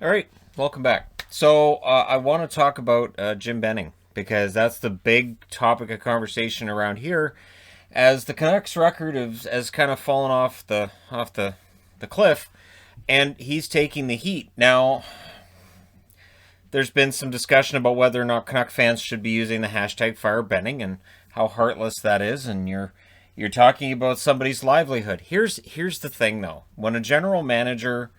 All right, welcome back. So I want to talk about Jim Benning because that's the big topic of conversation around here, as the Canucks' record has kind of fallen off the cliff, and he's taking the heat now. There's been some discussion about whether or not Canuck fans should be using the hashtag Fire Benning and how heartless that is, and you're talking about somebody's livelihood. Here's the thing though: when a general manager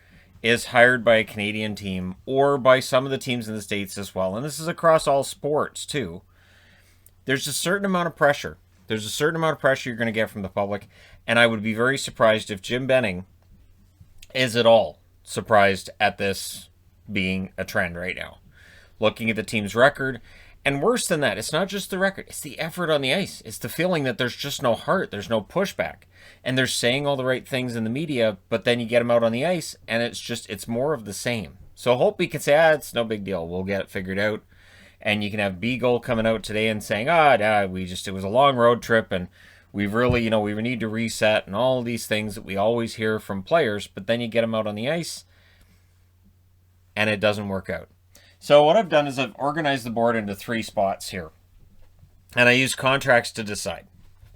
is hired by a Canadian team or by some of the teams in the States as well, and this is across all sports too, there's a certain amount of pressure. There's a certain amount of pressure you're going to get from the public, and I would be very surprised if Jim Benning is at all surprised at this being a trend right now. Looking at the team's record, and worse than that, it's not just the record, it's the effort on the ice. It's the feeling that there's just no heart, there's no pushback. And they're saying all the right things in the media, but then you get them out on the ice, and it's more of the same. So hope we can say, it's no big deal. We'll get it figured out. And you can have Beagle coming out today and saying, it was a long road trip, and we've really, we need to reset, and all these things that we always hear from players, but then you get them out on the ice, and it doesn't work out. So what I've done is I've organized the board into three spots here. And I use contracts to decide.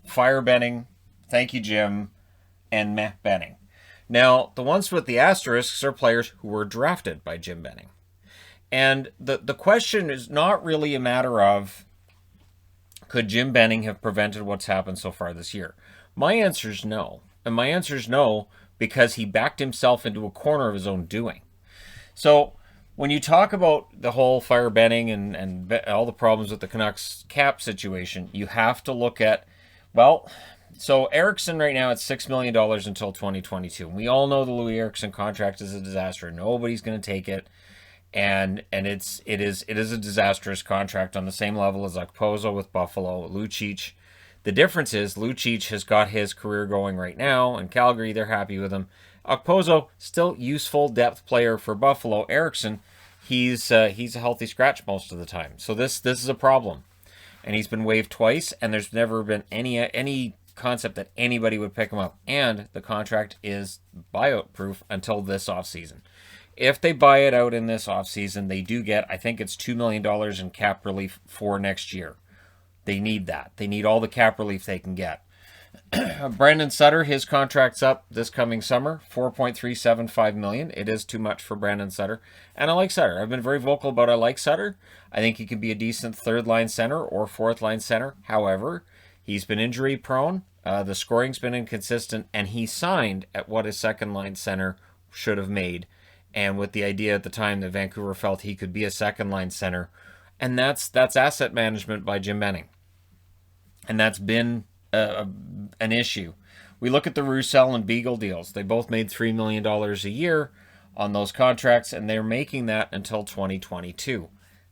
Fire Benning, thank you, Jim, and meh Benning. Now, the ones with the asterisks are players who were drafted by Jim Benning. And the question is not really a matter of could Jim Benning have prevented what's happened so far this year? My answer is no. And my answer is no because he backed himself into a corner of his own doing. So when you talk about the whole Fire Benning and all the problems with the Canucks cap situation, you have to look at, so Eriksson right now at $6 million until 2022. We all know the Louis Eriksson contract is a disaster. Nobody's going to take it. And it is a disastrous contract on the same level as Okposo with Buffalo, Lucic. The difference is Lucic has got his career going right now in Calgary. They're happy with him. Okposo, still useful depth player for Buffalo. Eriksson, he's a healthy scratch most of the time. So this is a problem, and he's been waived twice, and there's never been any concept that anybody would pick him up. And the contract is buyout proof until this offseason. If they buy it out in this offseason, they do get, I think it's $2 million in cap relief for next year. They need that. They need all the cap relief they can get. Brandon Sutter, his contract's up this coming summer, $4.375 million. It is too much for Brandon Sutter. And I like Sutter. I've been very vocal about I like Sutter. I think he can be a decent third-line center or fourth-line center. However, he's been injury-prone. The scoring's been inconsistent. And he signed at what his second-line center should have made. And with the idea at the time that Vancouver felt he could be a second-line center. And that's asset management by Jim Benning. And that's been an issue. We look at the Roussel and Beagle deals. They both made $3 million a year on those contracts, and they're making that until 2022.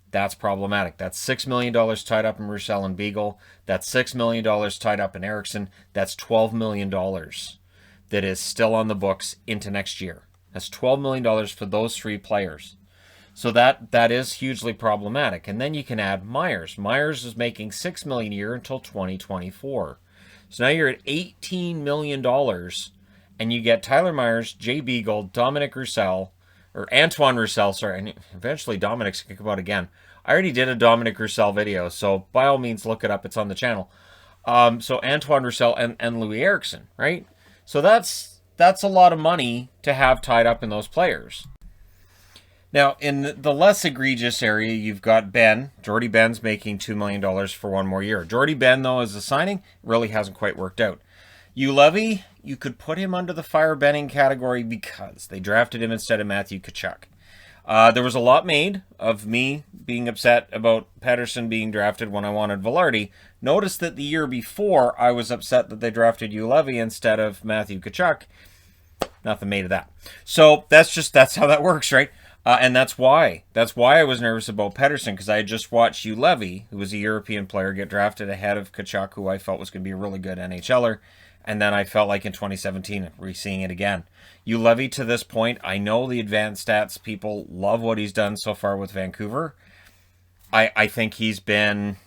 That's problematic. That's $6 million tied up in Roussel and Beagle. That's $6 million tied up in Eriksson. That's $12 million that is still on the books into next year. That's $12 million for those three players. So that is hugely problematic. And then you can add Myers. Myers is making $6 million a year until 2024. So now you're at $18 million, and you get Tyler Myers, Jay Beagle, Dominic Roussel, or Antoine Roussel, sorry, and eventually Dominic's going to come out again. I already did a Dominic Roussel video, so by all means look it up. It's on the channel. So Antoine Roussel and Louis Eriksson, right? So that's a lot of money to have tied up in those players. Now, in the less egregious area, you've got Ben. Jordy Ben's making $2 million for one more year. Jordy Ben, though, as a signing, really hasn't quite worked out. Levy, you could put him under the Fire Benning category because they drafted him instead of Matthew Tkachuk. There was a lot made of me being upset about Pettersson being drafted when I wanted Velarde. Notice that the year before, I was upset that they drafted Levy instead of Matthew Tkachuk. Nothing made of that. So that's how that works, right? And that's why I was nervous about Pettersson, because I had just watched Levy, who was a European player, get drafted ahead of Tkachuk, who I felt was going to be a really good NHLer. And then I felt like in 2017, re-seeing it again. Levy, to this point, I know the advanced stats people love what he's done so far with Vancouver. I think he's been,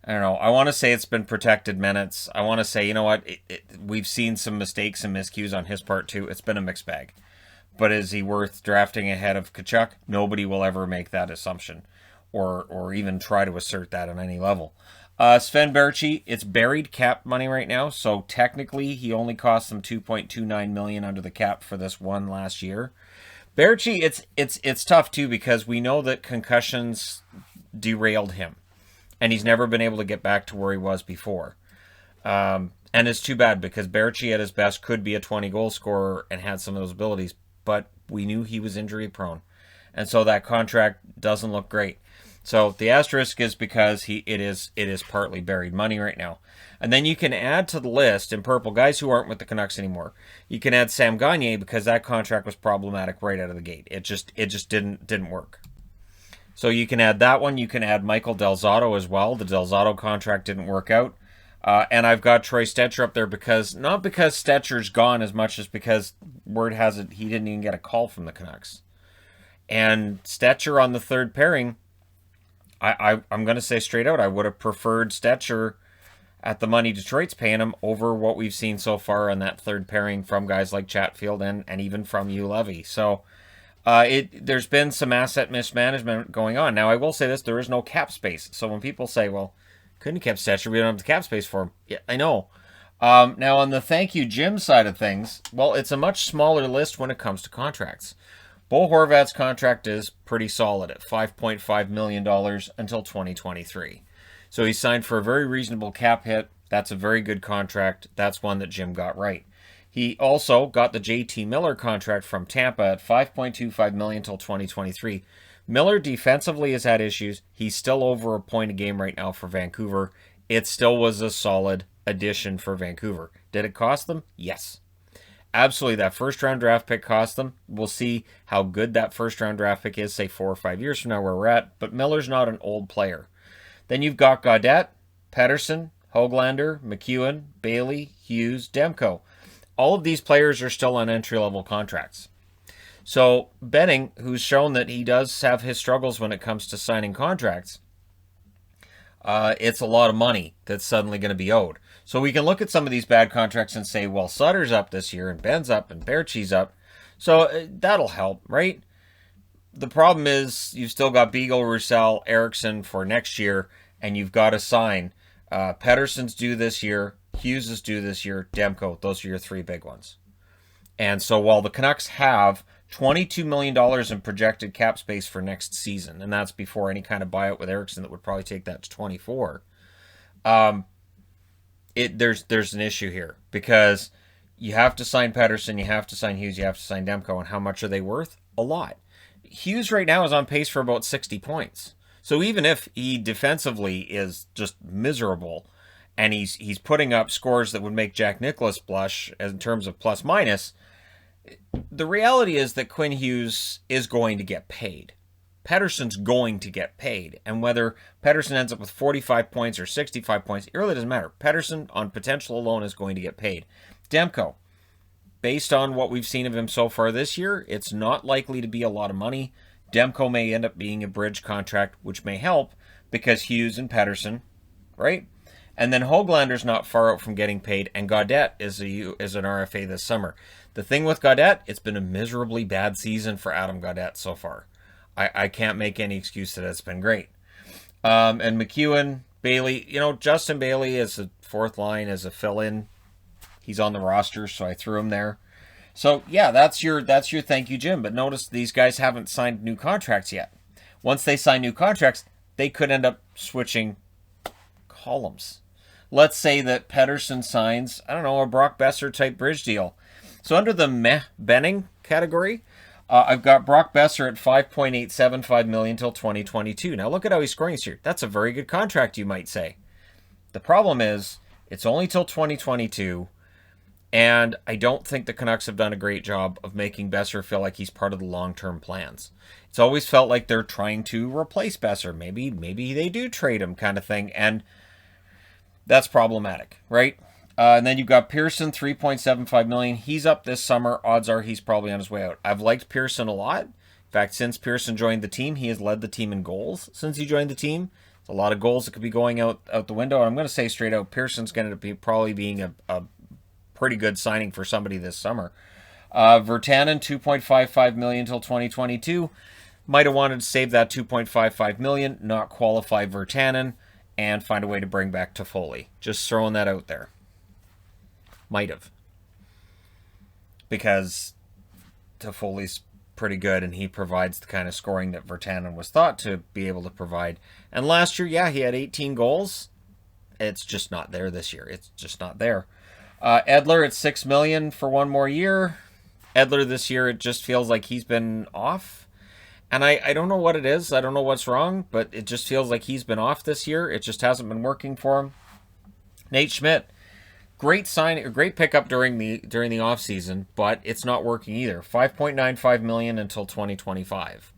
I don't know, I want to say it's been protected minutes. I want to say, you know what, we've seen some mistakes and miscues on his part too. It's been a mixed bag. but is he worth drafting ahead of Tkachuk? Nobody will ever make that assumption or even try to assert that on any level. Sven Berchi, it's buried cap money right now, so technically he only cost them $2.29 million under the cap for this one last year. Berchi, it's tough too because we know that concussions derailed him, and he's never been able to get back to where he was before. And it's too bad because Berchi at his best could be a 20-goal scorer and had some of those abilities, but we knew he was injury prone, and so that contract doesn't look great. So the asterisk is because it is partly buried money right now. And then you can add to the list in purple guys who aren't with the Canucks anymore. You can add Sam Gagner because that contract was problematic right out of the gate. It just didn't work. So you can add that one. You can add Michael Del Zotto as well. The Del Zotto contract didn't work out. And I've got Troy Stecher up there not because Stetcher's gone as much as because word has it he didn't even get a call from the Canucks. And Stecher on the third pairing, I'm going to say straight out, I would have preferred Stecher at the money Detroit's paying him over what we've seen so far on that third pairing from guys like Chatfield and even from Hugh Levy. So there's been some asset mismanagement going on. Now, I will say this, there is no cap space. So when people say, well, couldn't have kept Stecher, we don't have the cap space for him. Yeah, I know. Now, on the thank you Jim side of things, well, it's a much smaller list when it comes to contracts. Bo Horvat's contract is pretty solid at $5.5 million until 2023. So he signed for a very reasonable cap hit. That's a very good contract. That's one that Jim got right. He also got the JT Miller contract from Tampa at $5.25 million until 2023. Miller defensively has had issues. He's still over a point a game right now for Vancouver. It still was a solid addition for Vancouver. Did it cost them? Yes. Absolutely, that first-round draft pick cost them. We'll see how good that first-round draft pick is, say, 4 or 5 years from now where we're at. But Miller's not an old player. Then you've got Gaudette, Pettersson, Höglander, McEwen, Bailey, Hughes, Demko. All of these players are still on entry-level contracts. So Benning, who's shown that he does have his struggles when it comes to signing contracts, it's a lot of money that's suddenly going to be owed. So we can look at some of these bad contracts and say, well, Sutter's up this year, and Ben's up, and Berchi's up. So that'll help, right? The problem is you've still got Beagle, Roussel, Eriksson for next year, and you've got to sign. Pettersson's due this year, Hughes is due this year, Demko. Those are your three big ones. And so while the Canucks have $22 million in projected cap space for next season, and that's before any kind of buyout with Eriksson that would probably take that to 24, there's an issue here because you have to sign Pettersson, you have to sign Hughes, you have to sign Demko, and how much are they worth? A lot. Hughes right now is on pace for about 60 points. So even if he defensively is just miserable and he's putting up scores that would make Jack Nicklaus blush in terms of plus minus, the reality is that Quinn Hughes is going to get paid. Pettersson's going to get paid. And whether Pettersson ends up with 45 points or 65 points, it really doesn't matter. Pettersson, on potential alone, is going to get paid. Demko, based on what we've seen of him so far this year, it's not likely to be a lot of money. Demko may end up being a bridge contract, which may help because Hughes and Pettersson, right? And then Höglander's not far out from getting paid, and Gaudette is an RFA this summer. The thing with Gaudette, it's been a miserably bad season for Adam Gaudette so far. I can't make any excuse that it's been great. And McEwen, Bailey, Justin Bailey is a fourth line as a fill-in. He's on the roster, so I threw him there. So yeah, that's your thank you, Jim. But notice these guys haven't signed new contracts yet. Once they sign new contracts, they could end up switching columns. Let's say that Pettersson signs, a Brock Besser type bridge deal. So under the Benning category, I've got Brock Besser at $5.875 million until 2022. Now look at how he's scoring this year. That's a very good contract, you might say. The problem is it's only till 2022, and I don't think the Canucks have done a great job of making Besser feel like he's part of the long-term plans. It's always felt like they're trying to replace Besser. Maybe they do trade him kind of thing, and that's problematic, right? And then you've got Pearson, $3.75 million. He's up this summer. Odds are he's probably on his way out. I've liked Pearson a lot. In fact, since Pearson joined the team, he has led the team in goals since he joined the team. It's a lot of goals that could be going out the window. And I'm going to say straight out, Pearson's going to be probably being a pretty good signing for somebody this summer. Virtanen, $2.55 million till 2022. Might have wanted to save that $2.55 million, not qualify Virtanen, and find a way to bring back Toffoli. Just throwing that out there. Might have. Because Toffoli's pretty good, and he provides the kind of scoring that Virtanen was thought to be able to provide. And last year, yeah, he had 18 goals. It's just not there this year. It's just not there. Edler at $6 million for one more year. Edler this year, it just feels like he's been off. And I don't know what it is. I don't know what's wrong, but it just feels like he's been off this year. It just hasn't been working for him. Nate Schmidt, great pickup during the offseason, but it's not working either. $5.95 million until 2025.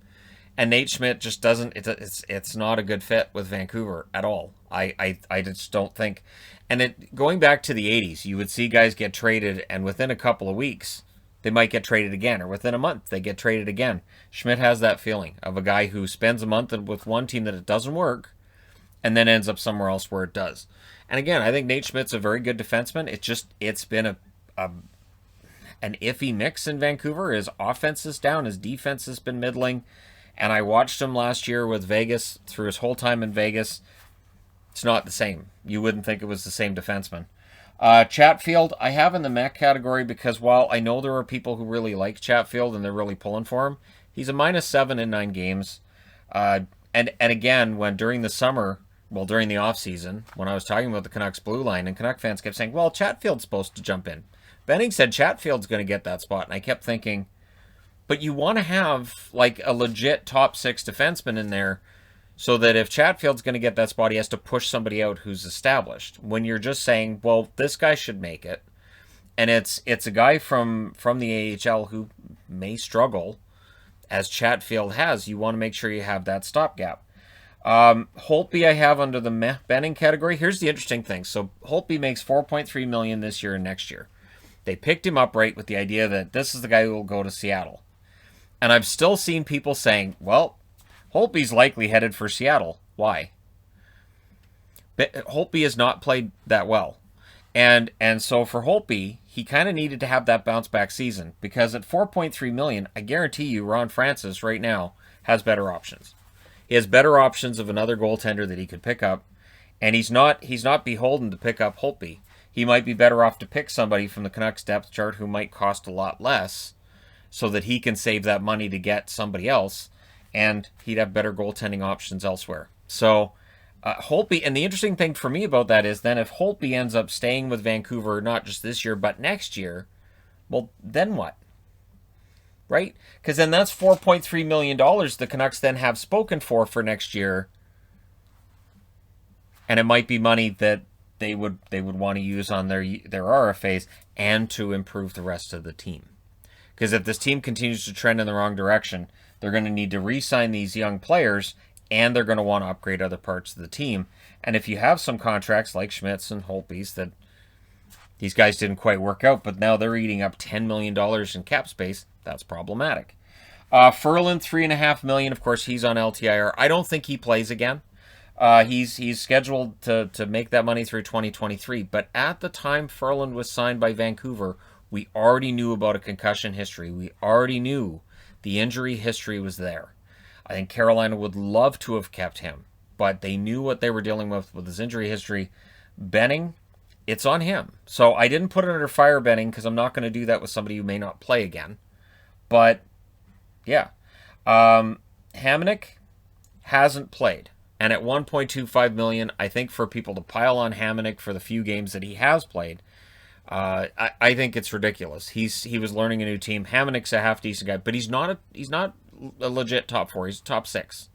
And Nate Schmidt just doesn't, it's not a good fit with Vancouver at all. I just don't think. And going back to the 80s, you would see guys get traded, and within a couple of weeks, they might get traded again, or within a month, they get traded again. Schmidt has that feeling of a guy who spends a month with one team that it doesn't work, and then ends up somewhere else where it does. And again, I think Nate Schmidt's a very good defenseman. It's been an iffy mix in Vancouver. His offense is down, his defense has been middling, and I watched him last year with Vegas, through his whole time in Vegas. It's not the same. You wouldn't think it was the same defenseman. Chatfield, I have in the mech category because while I know there are people who really like Chatfield and they're really pulling for him, he's a -7 in 9 games. And again, when during the summer, during the offseason, when I was talking about the Canucks blue line, and Canuck fans kept saying, well, Chatfield's supposed to jump in. Benning said Chatfield's going to get that spot, and I kept thinking, but you want to have like a legit top 6 defenseman in there, so that if Chatfield's going to get that spot, he has to push somebody out who's established. When you're just saying, well, this guy should make it, and it's a guy from the AHL who may struggle, as Chatfield has, you want to make sure you have that stopgap. Holtby I have under the Benning category. Here's the interesting thing. So Holtby makes $4.3 million this year and next year. They picked him up right with the idea that this is the guy who will go to Seattle. And I've still seen people saying, well, Holtby's likely headed for Seattle. Why? Holtby has not played that well. And so for Holtby, he kind of needed to have that bounce back season, because at $4.3 million, I guarantee you Ron Francis right now has better options. He has better options of another goaltender that he could pick up, and he's not beholden to pick up Holtby. He might be better off to pick somebody from the Canucks depth chart who might cost a lot less, so that he can save that money to get somebody else, and he'd have better goaltending options elsewhere. So Holtby, and the interesting thing for me about that is then if Holtby ends up staying with Vancouver, not just this year, but next year, well, then what? Right? Because then that's $4.3 million the Canucks then have spoken for next year, and it might be money that they would want to use on their RFAs and to improve the rest of the team. Because if this team continues to trend in the wrong direction, they're going to need to re-sign these young players, and they're going to want to upgrade other parts of the team. And if you have some contracts like Schmidt's and Holtby's that these guys didn't quite work out, but now they're eating up $10 million in cap space, that's problematic. Ferland, $3.5 million. Of course, he's on LTIR. I don't think he plays again. He's scheduled to make that money through 2023. But at the time Ferland was signed by Vancouver, we already knew about a concussion history. We already knew the injury history was there. I think Carolina would love to have kept him, but they knew what they were dealing with his injury history. Benning, it's on him. So I didn't put it under fire Benning because I'm not going to do that with somebody who may not play again. But, yeah. Hamonic hasn't played. And at $1.25 million, I think for people to pile on Hamonic for the few games that he has played, I think it's ridiculous. He was learning a new team. Hamonic's a half decent guy, but he's not a legit top 4. He's top 6.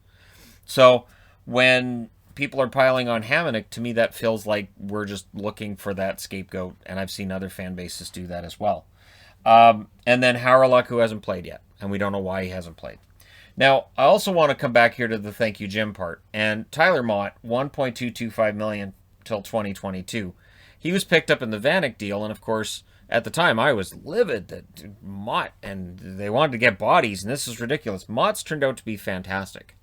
So when people are piling on Hamonic, to me that feels like we're just looking for that scapegoat, and I've seen other fan bases do that as well. And then Hawryluk, who hasn't played yet, and we don't know why he hasn't played. Now, I also want to come back here to the thank you Jim part. And Tyler Mott, $1.225 million till 2022. He was picked up in the Vanek deal, and of course, at the time, I was livid that Mott, and they wanted to get bodies, and this is ridiculous. Mott's turned out to be fantastic.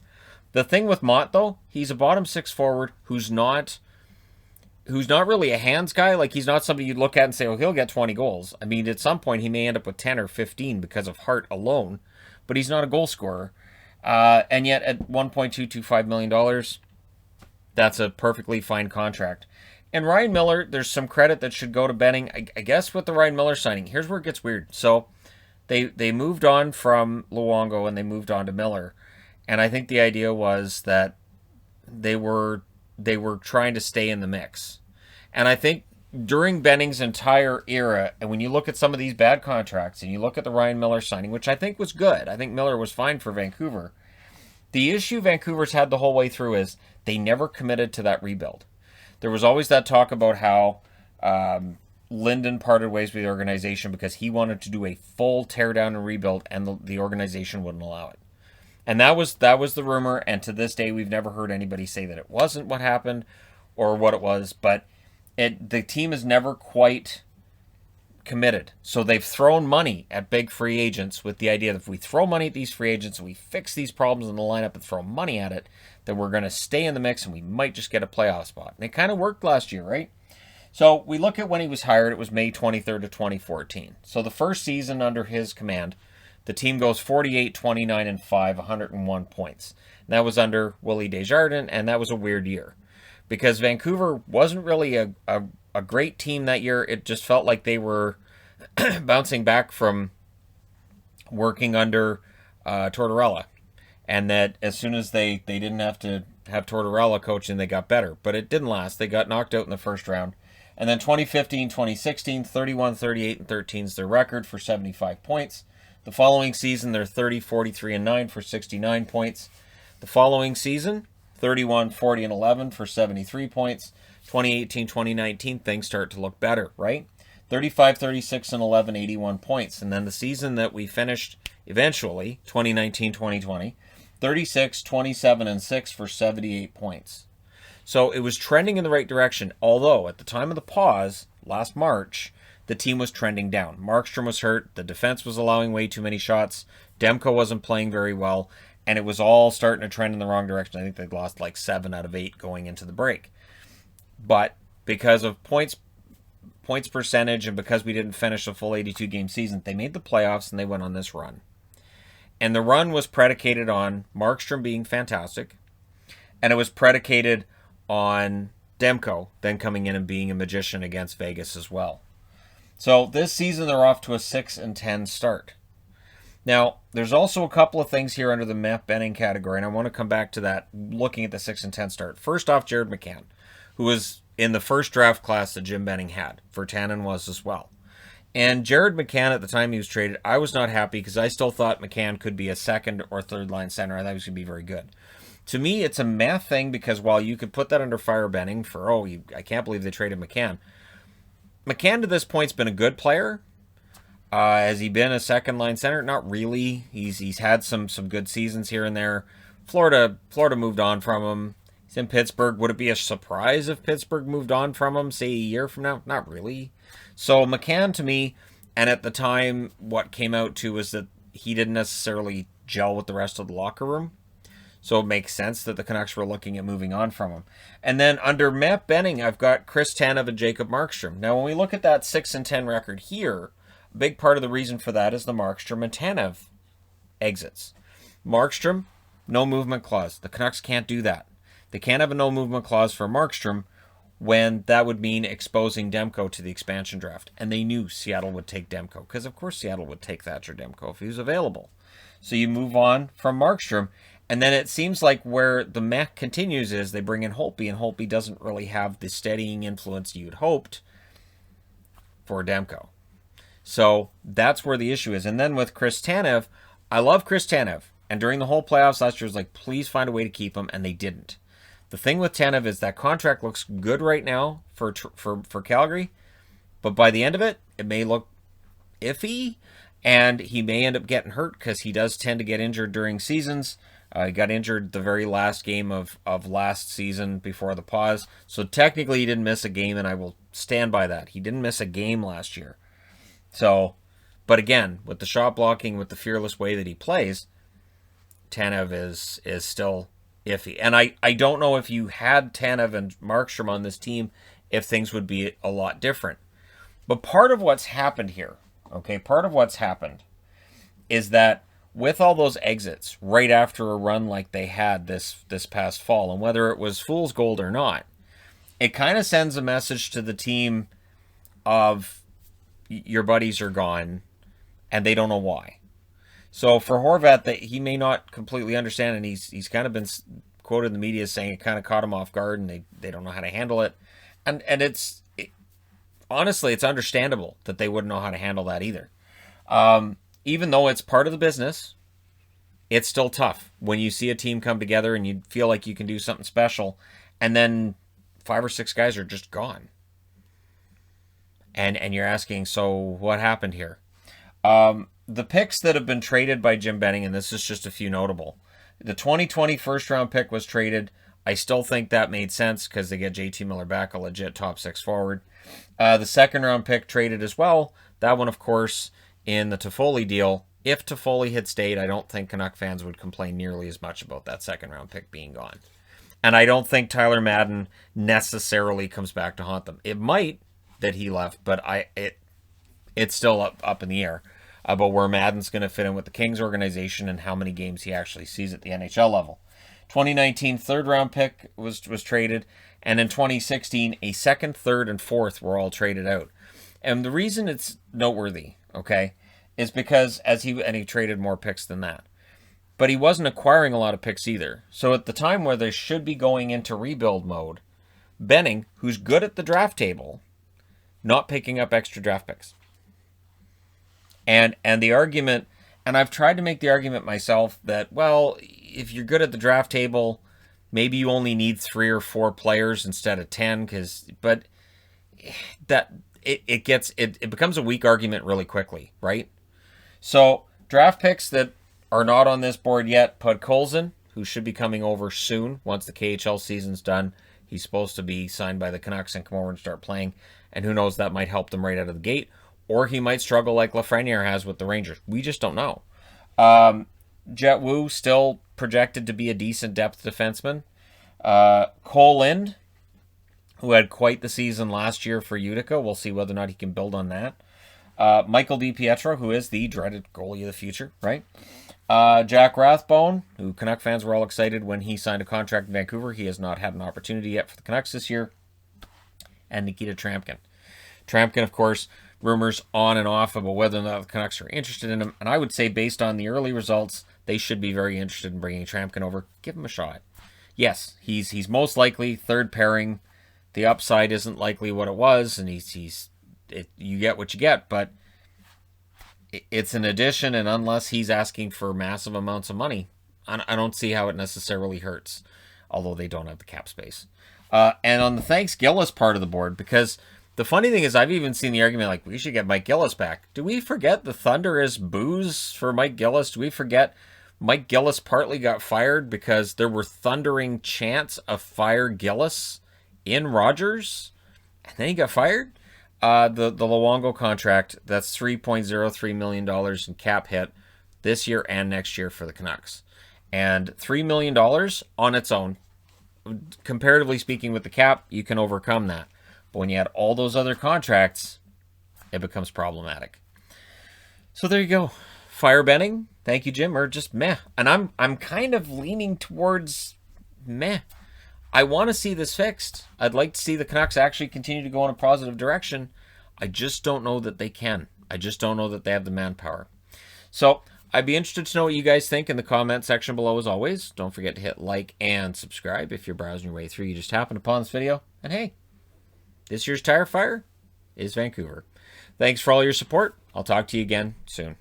The thing with Mott, though, he's a bottom 6 forward who's not who's not really a hands guy. Like, he's not somebody you'd look at and say, oh, he'll get 20 goals. I mean, at some point, he may end up with 10 or 15 because of heart alone, but he's not a goal scorer. And yet, at $1.225 million, that's a perfectly fine contract. And Ryan Miller, there's some credit that should go to Benning. I guess with the Ryan Miller signing, here's where it gets weird. So, they moved on from Luongo and they moved on to Miller. And I think the idea was that they were trying to stay in the mix. And I think during Benning's entire era, and when you look at some of these bad contracts and you look at the Ryan Miller signing, which I think was good, I think Miller was fine for Vancouver. The issue Vancouver's had the whole way through is they never committed to that rebuild. There was always that talk about how Linden parted ways with the organization because he wanted to do a full teardown and rebuild, and the organization wouldn't allow it. And that was the rumor, and to this day, we've never heard anybody say that it wasn't what happened or what it was, but the team has never quite committed. So they've thrown money at big free agents with the idea that if we throw money at these free agents and we fix these problems in the lineup and throw money at it, then we're going to stay in the mix and we might just get a playoff spot. And it kind of worked last year, right? So we look at when he was hired, it was May 23rd of 2014. So the first season under his command, the team goes 48, 29, and 5, 101 points. And that was under Willie Desjardins, and that was a weird year. Because Vancouver wasn't really a great team that year. It just felt like they were bouncing back from working under Tortorella. And that as soon as they didn't have to have Tortorella coaching, they got better. But it didn't last. They got knocked out in the first round. And then 2015, 2016, 31, 38, and 13 is their record for 75 points. The following season, they're 30, 43, and 9 for 69 points. The following season, 31, 40, and 11 for 73 points. 2018, 2019, things start to look better, right? 35, 36, and 11, 81 points. And then the season that we finished eventually, 2019, 2020, 36, 27, and 6 for 78 points. So it was trending in the right direction, although at the time of the pause, last March, the team was trending down. Markstrom was hurt. The defense was allowing way too many shots. Demko wasn't playing very well. And it was all starting to trend in the wrong direction. I think they'd lost like 7 out of 8 going into the break. But because of points percentage and because we didn't finish a full 82-game season, they made the playoffs and they went on this run. And the run was predicated on Markstrom being fantastic. And it was predicated on Demko then coming in and being a magician against Vegas as well. So this season they're off to a 6-10 start. Now, there's also a couple of things here under the Matt Benning category, and I want to come back to that looking at the 6-10 start. First off, Jared McCann, who was in the first draft class that Jim Benning had. Virtanen was as well. And Jared McCann, at the time he was traded, I was not happy because I still thought McCann could be a second or third line center. I thought he was going to be very good. To me, it's a math thing because while you could put that under fire Benning for, I can't believe they traded McCann. McCann to this point has been a good player. Has he been a second line center? Not really. He's had some good seasons here and there. Florida moved on from him. He's in Pittsburgh. Would it be a surprise if Pittsburgh moved on from him, say, a year from now? Not really. So McCann to me, and at the time what came out to was that he didn't necessarily gel with the rest of the locker room. So it makes sense that the Canucks were looking at moving on from him. And then under Matt Benning, I've got Chris Tanev and Jacob Markstrom. Now, when we look at that 6-10 record here, a big part of the reason for that is the Markstrom and Tanev exits. Markstrom, no movement clause. The Canucks can't do that. They can't have a no movement clause for Markstrom when that would mean exposing Demko to the expansion draft. And they knew Seattle would take Demko, because of course Seattle would take Thatcher Demko if he was available. So you move on from Markstrom. And then it seems like where the Mac continues is they bring in Holtby, and Holtby doesn't really have the steadying influence you'd hoped for Demko. So that's where the issue is. And then with Chris Tanev, I love Chris Tanev. And during the whole playoffs last year, I was like, please find a way to keep him, and they didn't. The thing with Tanev is that contract looks good right now for Calgary, but by the end of it, it may look iffy, and he may end up getting hurt because he does tend to get injured during seasons. He got injured the very last game of last season before the pause. So technically he didn't miss a game, and I will stand by that. He didn't miss a game last year. So, but again, with the shot blocking, with the fearless way that he plays, Tanev is still iffy. And I don't know if you had Tanev and Markstrom on this team if things would be a lot different. But part of what's happened here, okay, part of what's happened is that with all those exits right after a run like they had this past fall, and whether it was fool's gold or not, it kind of sends a message to the team of your buddies are gone and they don't know why. So for Horvat, that he may not completely understand, and he's kind of been quoted in the media saying it kind of caught him off guard and they don't know how to handle it. And honestly, it's understandable that they wouldn't know how to handle that either. Even though it's part of the business, it's still tough when you see a team come together and you feel like you can do something special, and then 5 or 6 guys are just gone. And you're asking, so what happened here? The picks that have been traded by Jim Benning, and this is just a few notable. The 2020 first-round pick was traded. I still think that made sense because they get JT Miller back, a legit top 6 forward. The second-round pick traded as well. That one, of course, in the Toffoli deal. If Toffoli had stayed, I don't think Canuck fans would complain nearly as much about that second-round pick being gone. And I don't think Tyler Madden necessarily comes back to haunt them. It might that he left, but it's still up in the air about where Madden's going to fit in with the Kings organization and how many games he actually sees at the NHL level. 2019 third-round pick was traded, and in 2016, a second, third, and fourth were all traded out. And the reason it's noteworthy, okay, is because he traded more picks than that. But he wasn't acquiring a lot of picks either. So at the time where they should be going into rebuild mode, Benning, who's good at the draft table, not picking up extra draft picks. And the argument, and I've tried to make the argument myself that, well, if you're good at the draft table, maybe you only need 3 or 4 players instead of 10, but that it becomes a weak argument really quickly, right? So draft picks that are not on this board yet: Podkolzin, who should be coming over soon once the KHL season's done. He's supposed to be signed by the Canucks and come over and start playing, and who knows, that might help them right out of the gate. Or he might struggle like Lafreniere has with the Rangers. We just don't know. Jet Wu still projected to be a decent depth defenseman. Cole Lind, who had quite the season last year for Utica. We'll see whether or not he can build on that. Michael DiPietro, who is the dreaded goalie of the future, right? Jack Rathbone, who Canuck fans were all excited when he signed a contract in Vancouver. He has not had an opportunity yet for the Canucks this year. And Nikita Trampkin. Trampkin, of course, rumors on and off about whether or not the Canucks are interested in him. And I would say, based on the early results, they should be very interested in bringing Trampkin over. Give him a shot. Yes, he's most likely third pairing. The upside isn't likely what it was, and you get what you get, but it's an addition, and unless he's asking for massive amounts of money, I don't see how it necessarily hurts, although they don't have the cap space. And on the thanks Gillis part of the board, because the funny thing is, I've even seen the argument like, we should get Mike Gillis back. Do we forget the thunderous boos for Mike Gillis? Do we forget Mike Gillis partly got fired because there were thundering chants of fire Gillis in Rogers, and then he got fired? The Luongo contract, that's $3.03 million in cap hit this year and next year for the Canucks. And $3 million on its own, comparatively speaking with the cap, you can overcome that. But when you add all those other contracts, it becomes problematic. So there you go. Fire Benning, thank you, Jim, or just meh. And I'm kind of leaning towards meh. I want to see this fixed. I'd like to see the Canucks actually continue to go in a positive direction. I just don't know that they can. I just don't know that they have the manpower. So I'd be interested to know what you guys think in the comment section below as always. Don't forget to hit like and subscribe if you're browsing your way through. You just happened upon this video. And hey, this year's Tire Fire is Vancouver. Thanks for all your support. I'll talk to you again soon.